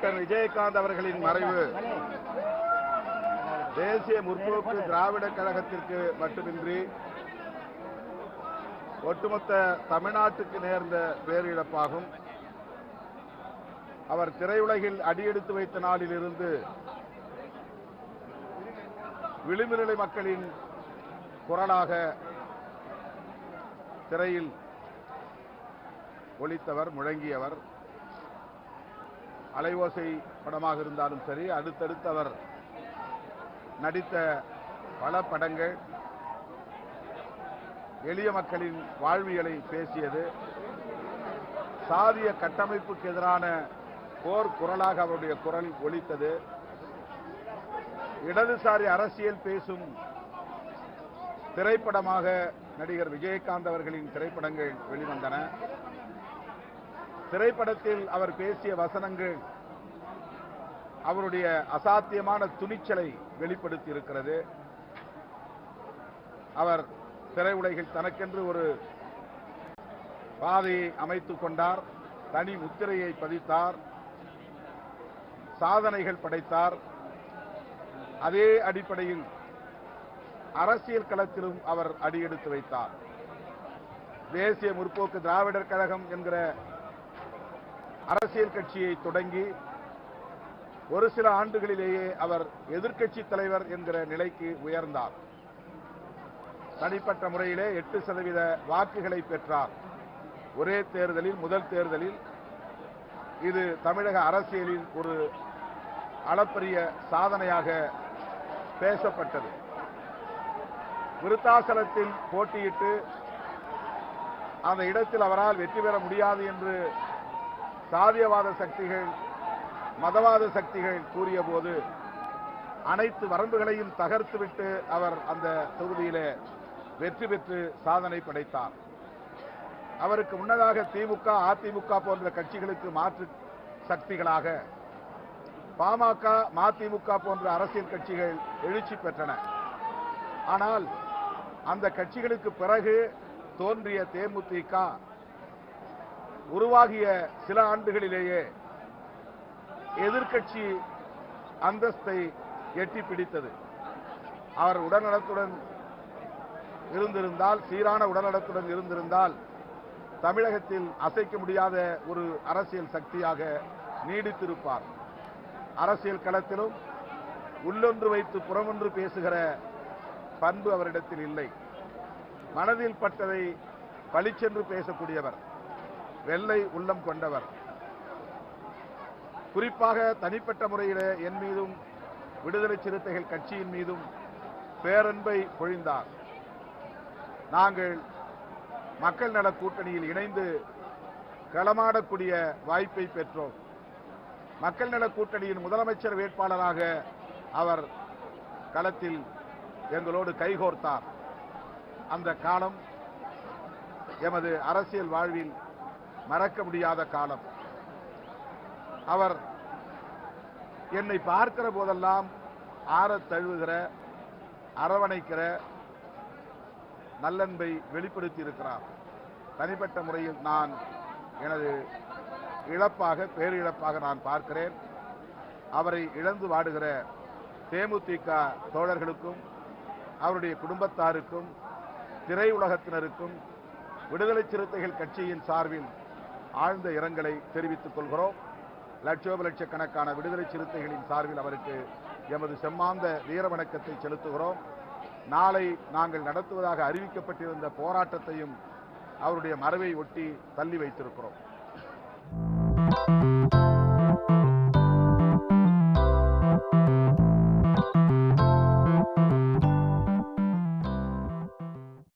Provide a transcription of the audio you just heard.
Captain Vijayakanth அவர்களின் மறைவு தேசிய முற்போக்கு திராவிட கழகத்திற்கு மட்டுமின்றி ஒட்டுமொத்த தமிழ்நாட்டுக்கு நேர்ந்த பேரிழப்பாகும். அவர் திரையுலகில் அடியெடுத்து வைத்த நாளிலிருந்து விளிம்புநிலை மக்களின் குரலாக திரையில் ஒலித்தவர், முழங்கியவர். அலைவோசை படமாக இருந்தாலும் சரி, அடுத்தடுத்து அவர் நடித்த பல படங்கள் எளிய மக்களின் வாழ்வியலை பேசியது. சாதிய கட்டமைப்புக்கு எதிரான போர் குரலாக அவருடைய குரல் ஒலித்தது. இடதுசாரி அரசியல் பேசும் திரைப்படமாக நடிகர் விஜயகாந்த் அவர்களின் திரைப்படங்கள் வெளிவந்தன. திரைப்படத்தில் அவர் பேசிய வசனங்கள் அவருடைய அசாத்தியமான துணிச்சலை வெளிப்படுத்தி இருக்கிறது. அவர் திரையுலகில் தனக்கென்று ஒரு பாதையை அமைத்துக் கொண்டார், தனி முத்திரையை பதித்தார், சாதனைகள் படைத்தார். அதே அடிப்படையில் அரசியல் களத்திலும் அவர் அடியெடுத்து வைத்தார். தேசிய முற்போக்கு திராவிடர் கழகம் என்கிற அரசியல் கட்சியை தொடங்கி ஒரு சில ஆண்டுகளிலேயே அவர் எதிர்க்கட்சி தலைவர் என்கிற நிலைக்கு உயர்ந்தார். தனிப்பட்ட முறையிலே 8% வாக்குகளை பெற்றார். ஒரே தேர்தலில், முதல் தேர்தலில். இது தமிழக அரசியலில் ஒரு அளப்பரிய சாதனையாக பேசப்பட்டது. விருத்தாசலத்தில் போட்டியிட்டு அந்த இடத்தில் அவரால் வெற்றி பெற முடியாது என்று சாதியவாத சக்திகள், மதவாத சக்திகள் கூறிய போது அனைத்து வரம்புகளையும் தகர்த்துவிட்டு அவர் அந்த தொகுதியிலே வெற்றி பெற்று சாதனை படைத்தார். அவருக்கு முன்னதாக திமுக, அதிமுக போன்ற கட்சிகளுக்கு மாற்று சக்திகளாக பாமக, மதிமுக போன்ற அரசியல் கட்சிகள் எழுச்சி பெற்றன. ஆனால் அந்த கட்சிகளுக்கு பிறகு தோன்றிய தேமுதிக உருவாகிய சில ஆண்டுகளிலேயே எதிர்க்கட்சி அந்தஸ்தை எட்டி பிடித்தது. அவர் உடல்நலத்துடன் இருந்திருந்தால், சீரான உடல்நலத்துடன் இருந்திருந்தால் தமிழகத்தில் அசைக்க முடியாத ஒரு அரசியல் சக்தியாக நீடித்திருப்பார். அரசியல் களத்திலும் உள்ளொன்று வைத்து புறமொன்று பேசுகிற பண்பு அவரிடத்தில் இல்லை. மனதில் பட்டதை பளிச்சென்று பேசக்கூடியவர், வெள்ளை உள்ளம் கொண்டவர். குறிப்பாக தனிப்பட்ட முறையில் என் மீதும் விடுதலை சிறுத்தைகள் கட்சியின் மீதும் பேரன்பை பொழிந்தார். நாங்கள் மக்கள் நல கூட்டணியில் இணைந்து களமாடக்கூடிய வாய்ப்பை பெற்றோம். மக்கள் நல கூட்டணியின் முதலமைச்சர் வேட்பாளராக அவர் களத்தில் எங்களோடு கைகோர்த்தார். அந்த காலம் எமது அரசியல் வாழ்வில் மறக்க முடியாத காலம். அவர் என்னை பார்க்கிற போதெல்லாம் ஆறத் தழுவுகிற, அரவணைக்கிற நல்லன்பை வெளிப்படுத்தி இருக்கிறார். தனிப்பட்ட முறையில் நான் எனது இழப்பாக, பேரிழப்பாக நான் பார்க்கிறேன். அவரை இழந்து வாடுகிற தேமுதிக தோழர்களுக்கும், அவருடைய குடும்பத்தாருக்கும், திரையுலகத்தினருக்கும் விடுதலை சிறுத்தைகள் கட்சியின் சார்பில் ஆழ்ந்த இரங்கலை தெரிவித்துக் கொள்கிறோம். லட்சோப லட்சக்கணக்கான விடுதலை சிறுத்தைகளின் சார்பில் அவருக்கு எமது செம்மாந்த வீர வணக்கத்தை செலுத்துகிறோம். நாளை நாங்கள் நடத்துவதாக அறிவிக்கப்பட்டிருந்த போராட்டத்தையும் அவருடைய மறைவை ஒட்டி தள்ளி வைத்திருக்கிறோம்.